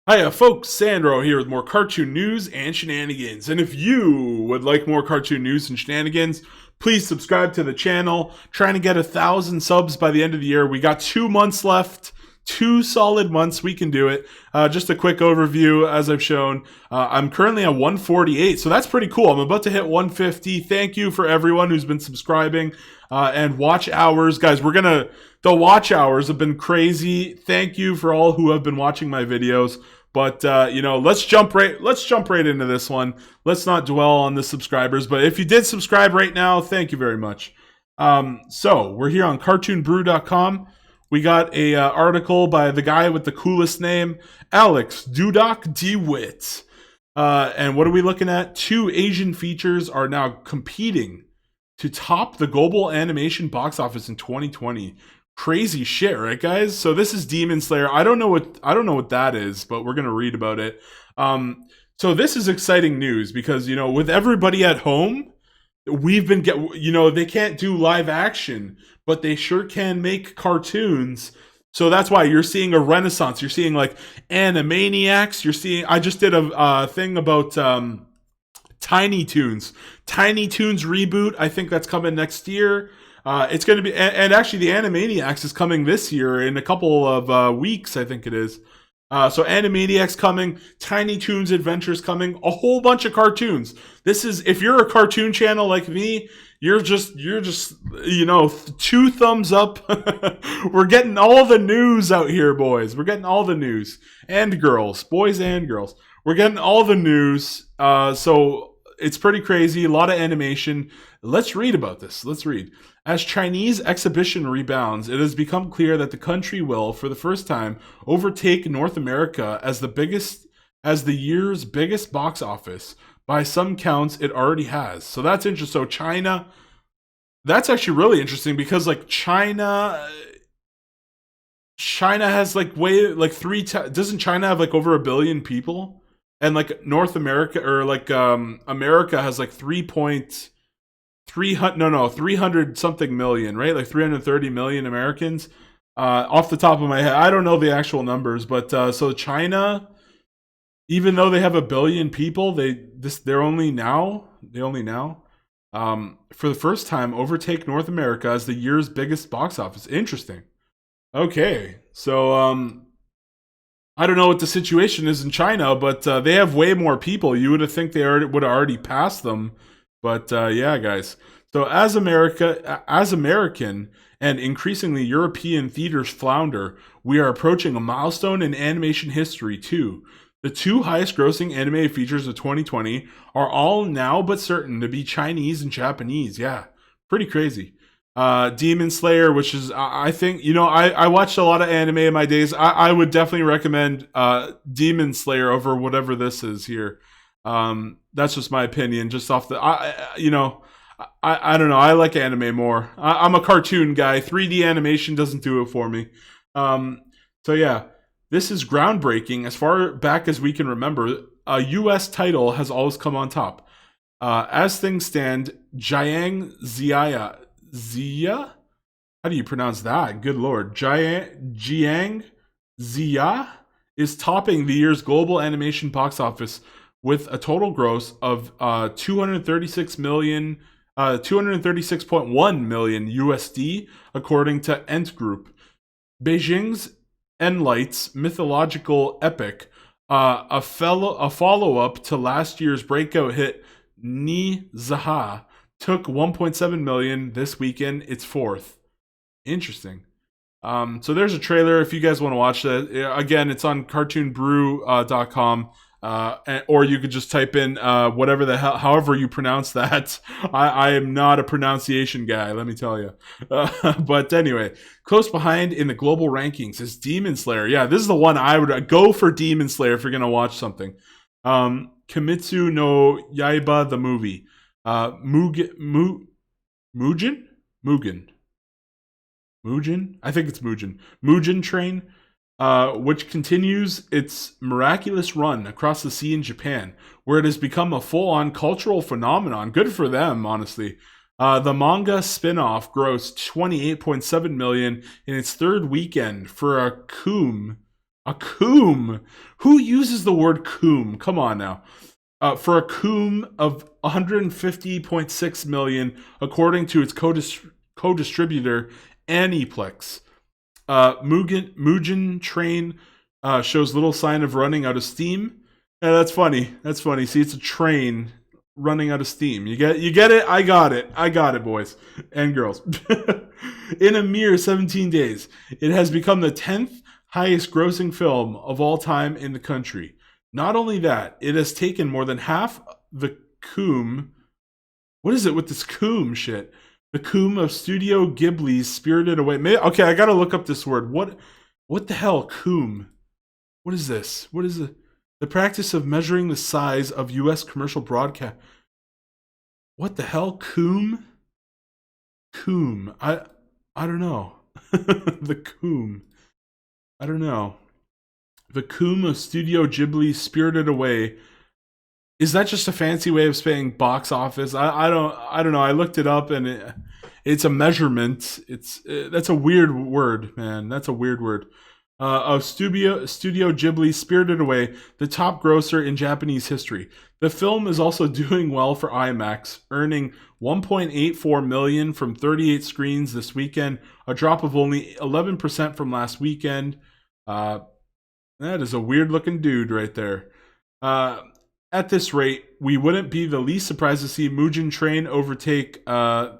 Hiya, folks. Sandro here with more cartoon news and shenanigans. And if you would like more cartoon news and shenanigans, please subscribe to the channel. Trying to get 1,000 subs by the end of the year. We got 2 months left. 2 solid months. We can do it. Just a quick overview, as I've shown. I'm currently at 148, so that's pretty cool. I'm about to hit 150. Thank you for everyone who's been subscribing. And watch hours, guys. The watch hours have been crazy. Thank you for all who have been watching my videos. But let's jump right into this one. Let's not dwell on the subscribers. But if you did subscribe right now, thank you very much. So we're here on cartoonbrew.com. We got a article by the guy with the coolest name, Alex Dudok DeWitt. And what are we looking at? 2 Asian features are now competing to top the global animation box office in 2020. Crazy shit, right, guys? So this is Demon Slayer. I don't know what that is, but we're gonna read about it. So this is exciting news because with everybody at home, they can't do live action, but they sure can make cartoons. So that's why you're seeing a renaissance. You're seeing like Animaniacs. I just did a thing about Tiny Toons. Tiny Toons reboot. I think that's coming next year. It's going to be, and actually the Animaniacs is coming this year in a couple of weeks, I think it is. So Animaniacs coming, Tiny Toons Adventures coming, a whole bunch of cartoons. This is, if you're a cartoon channel like me, you're just 2 thumbs up. We're getting all the news out here, boys. We're getting all the news. And girls, boys and girls. We're getting all the news. So it's pretty crazy. A lot of animation. Let's read about this. Let's read. As Chinese exhibition rebounds, it has become clear that the country will, for the first time, overtake North America as the year's biggest box office. By some counts, it already has. So that's interesting. So China, that's actually really interesting because like China has like doesn't China have like over 1 billion people? And like North America or like America has like 300 something million, right? Like 330 million Americans. Off the top of my head, I don't know the actual numbers, but so China, even though they have 1 billion people, they only now for the first time overtake North America as the year's biggest box office. Interesting. Okay, so I don't know what the situation is in China, but they have way more people. You would have think they would have already passed them. But yeah, guys. So as American and increasingly European theaters flounder, we are approaching a milestone in animation history too. The 2 highest grossing animated features of 2020 are all now but certain to be Chinese and Japanese. Yeah, pretty crazy. Demon Slayer, which is, I think, I watched a lot of anime in my days. I would definitely recommend Demon Slayer over whatever this is here. That's just my opinion, just off the, I don't know. I like anime more. I'm a cartoon guy. 3D animation doesn't do it for me. So yeah, this is groundbreaking. As far back as we can remember, a U.S. title has always come on top. As things stand, Jiang Ziya? How do you pronounce that? Good lord. Jiang Ziya is topping the year's global animation box office with a total gross of 236.1 million USD, according to Ent Group. Beijing's Enlight's mythological epic, a follow-up to last year's breakout hit Ni Zaha, took 1.7 million this weekend. Its 4th. Interesting. So there's a trailer if you guys want to watch that. Again, it's on cartoonbrew.com. Or you could just type in whatever the hell, however you pronounce that. I am not a pronunciation guy, let me tell you. But anyway, close behind in the global rankings is Demon Slayer. Yeah, this is the one I would go for. Demon Slayer if you're gonna watch something. Kimetsu no Yaiba the movie. Mugen. I think it's Mugen. Mugen Train. Which continues its miraculous run across the sea in Japan, where it has become a full-on cultural phenomenon. Good for them, honestly. The manga spin-off grossed 28.7 million in its 3rd weekend for a coom A coom. Who uses the word coom? Come on now. For a coom of 150.6 million, according to its co-distributor Aniplex. Mugen Train shows little sign of running out of steam. Yeah, that's funny. That's funny. See, it's a train running out of steam. You get it? I got it. I got it, boys and girls. In a mere 17 days, it has become the 10th highest grossing film of all time in the country. Not only that, it has taken more than half the coom. What is it with this coom shit? The coom of Studio Ghibli's Spirited Away. Okay, I gotta look up this word. What the hell, coom? What is this? What is it? The practice of measuring the size of U.S. commercial broadcast. What the hell, coom? Coom. I don't know. The coom. I don't know. The coom of Studio Ghibli's Spirited Away. Is that just a fancy way of saying box office? I don't know. I looked it up and it's a measurement. That's a weird word, man. That's a weird word. Of Studio Ghibli's Spirited Away, the top grosser in Japanese history. The film is also doing well for IMAX, earning 1.84 million from 38 screens this weekend, a drop of only 11% from last weekend. That is a weird looking dude right there. At this rate, we wouldn't be the least surprised to see Mugen Train overtake Jiangxia.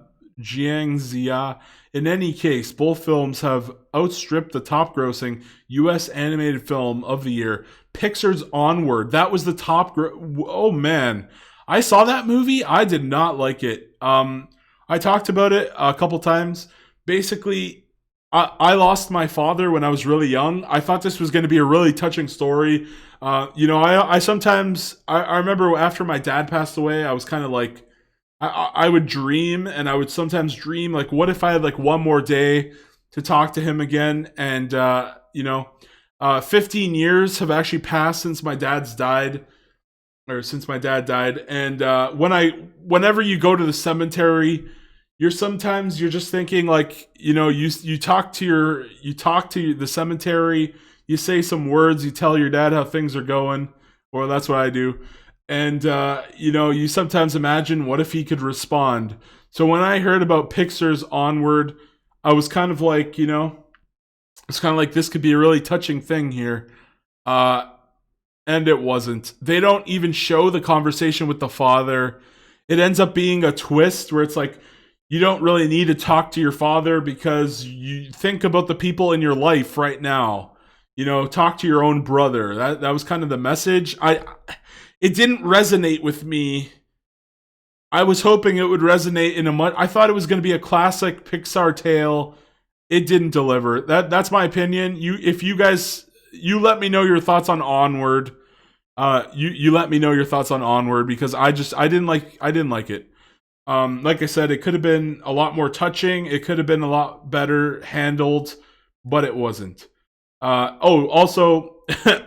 In any case, both films have outstripped the top-grossing U.S. animated film of the year, Pixar's Onward. That was the top. Oh man, I saw that movie. I did not like it. I talked about it a couple times. Basically, I lost my father when I was really young. I thought this was going to be a really touching story. I sometimes I remember after my dad passed away, I was kind of like. I would dream, and I would sometimes dream, like, what if I had, like, one more day to talk to him again? And, 15 years have actually passed since my dad died. And whenever you go to the cemetery, you're just thinking, like, you talk to the cemetery, you say some words, you tell your dad how things are going, or that's what I do. And, you sometimes imagine, what if he could respond? So when I heard about Pixar's Onward, I was kind of like, it's kind of like this could be a really touching thing here. And it wasn't. They don't even show the conversation with the father. It ends up being a twist where it's like, you don't really need to talk to your father because you think about the people in your life right now. Talk to your own brother. That was kind of the message. It didn't resonate with me. I was hoping it would resonate in I thought it was going to be a classic Pixar tale. It didn't deliver. That's my opinion. If you guys, let me know your thoughts on Onward. You let me know your thoughts on Onward, because I didn't like it. Like I said, it could have been a lot more touching. It could have been a lot better handled, but it wasn't. Also,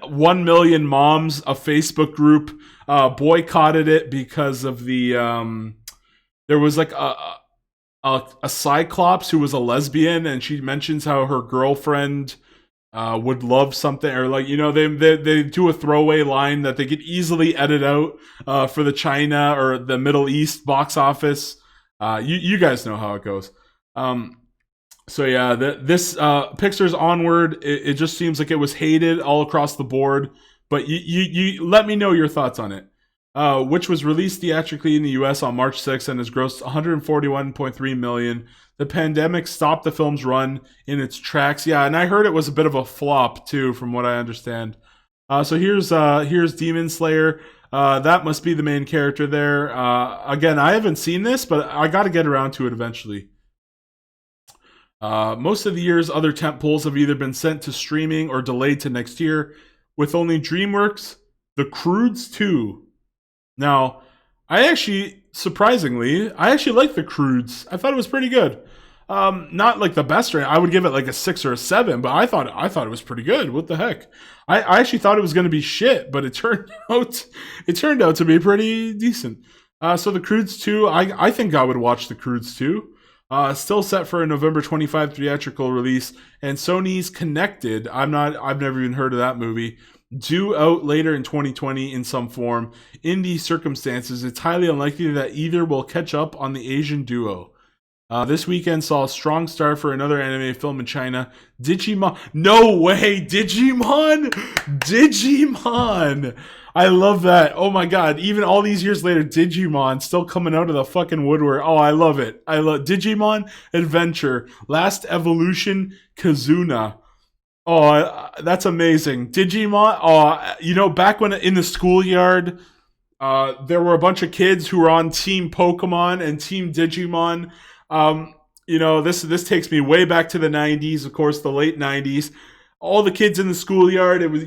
1 million moms, a Facebook group, boycotted it because of the there was like a cyclops who was a lesbian, and she mentions how her girlfriend would love something, or like, they do a throwaway line that they could easily edit out for the China or the Middle East box office. You guys know how it goes. So yeah, this Pixar's Onward, it just seems like it was hated all across the board. But you let me know your thoughts on it. Which was released theatrically in the U.S. on March 6th and has grossed 141.3 million. The pandemic stopped the film's run in its tracks. Yeah, and I heard it was a bit of a flop too, from what I understand. So here's Demon Slayer. That must be the main character there. Again, I haven't seen this, but I got to get around to it eventually. Most of the year's other tentpoles have either been sent to streaming or delayed to next year, with only DreamWorks' The Croods 2. Now, surprisingly, I actually like The Croods. I thought it was pretty good. Not like the best rating. I would give it like a 6 or a 7, but I thought it was pretty good. What the heck? I actually thought it was going to be shit, but it turned out to be pretty decent. So The Croods 2, I think I would watch The Croods 2. Still set for a November 25 theatrical release, and Sony's Connected. I've never even heard of that movie. Due out later in 2020 in some form. In these circumstances, it's highly unlikely that either will catch up on the Asian duo. This weekend saw a strong start for another anime film in China, Digimon. No way, Digimon! Digimon! I love that. Oh my god, even all these years later, Digimon still coming out of the fucking woodwork. Oh, I love it. I love Digimon Adventure, Last Evolution, Kazuna. Oh, that's amazing. Digimon, back when in the schoolyard, there were a bunch of kids who were on Team Pokemon and Team Digimon. This takes me way back to the 90s, of course, the late 90s. All the kids in the schoolyard, it was,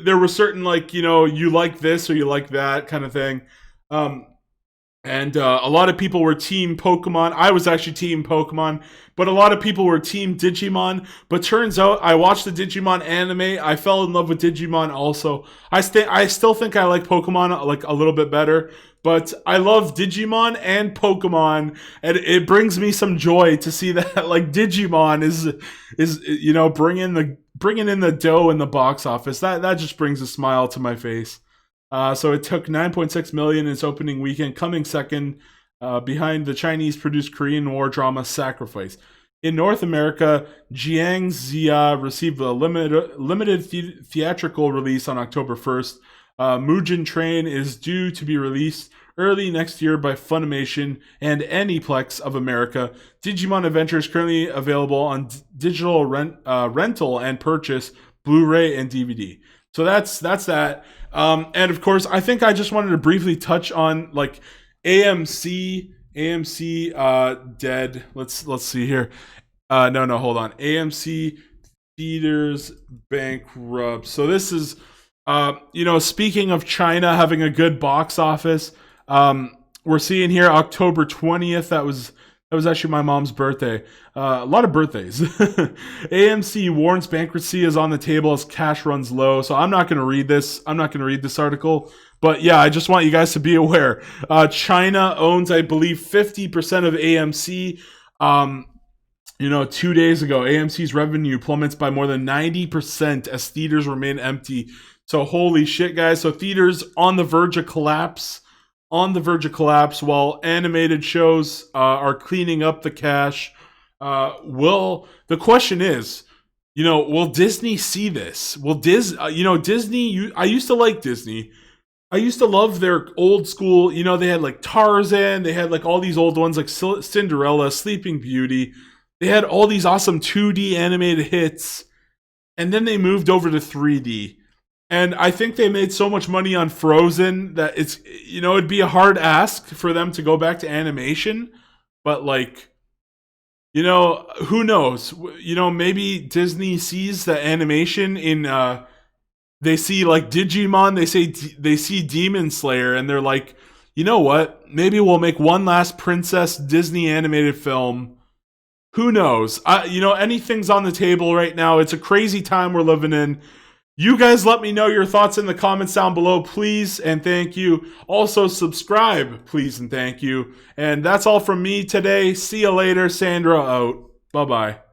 there were certain, you like this or you like that kind of thing. And a lot of people were Team Pokemon. I was actually Team Pokemon, but a lot of people were Team Digimon. But turns out I watched the Digimon anime. I fell in love with Digimon also. I still think I like Pokemon like a little bit better, but I love Digimon and Pokemon, and it brings me some joy to see that like Digimon is bringing in the dough in the box office. That just brings a smile to my face. So it took 9.6 million in its opening weekend, coming second behind the Chinese-produced Korean war drama Sacrifice. In North America, Jiang Zia received a limited theatrical release on October 1st. Mugen Train is due to be released early next year by Funimation and Aniplex of America. Digimon Adventure is currently available on digital rental and purchase, Blu-ray and DVD. So that's that. And of course, I think I just wanted to briefly touch on like AMC dead. Let's see here. No, hold on. AMC theaters bankrupt. So this is, speaking of China having a good box office, we're seeing here October 20th. That was actually my mom's birthday. A lot of birthdays. AMC warns bankruptcy is on the table as cash runs low. So I'm not going to read this. I'm not going to read this article. But yeah, I just want you guys to be aware. China owns, I believe, 50% of AMC. 2 days ago, AMC's revenue plummets by more than 90% as theaters remain empty. So holy shit, guys. So theaters on the verge of collapse. While animated shows are cleaning up the cash. The question is, will Disney see this? Will Disney, I used to like Disney. I used to love their old school, they had like Tarzan, they had like all these old ones like Cinderella, Sleeping Beauty. They had all these awesome 2D animated hits, and then they moved over to 3D. And I think they made so much money on Frozen that it'd be a hard ask for them to go back to animation. But who knows? Maybe Disney sees the animation in, they see like Digimon, they see Demon Slayer, and they're like, you know what? Maybe we'll make one last princess Disney animated film. Who knows? Anything's on the table right now. It's a crazy time we're living in. You guys let me know your thoughts in the comments down below, please, and thank you. Also, subscribe, please, and thank you. And that's all from me today. See you later. Sandro out. Bye-bye.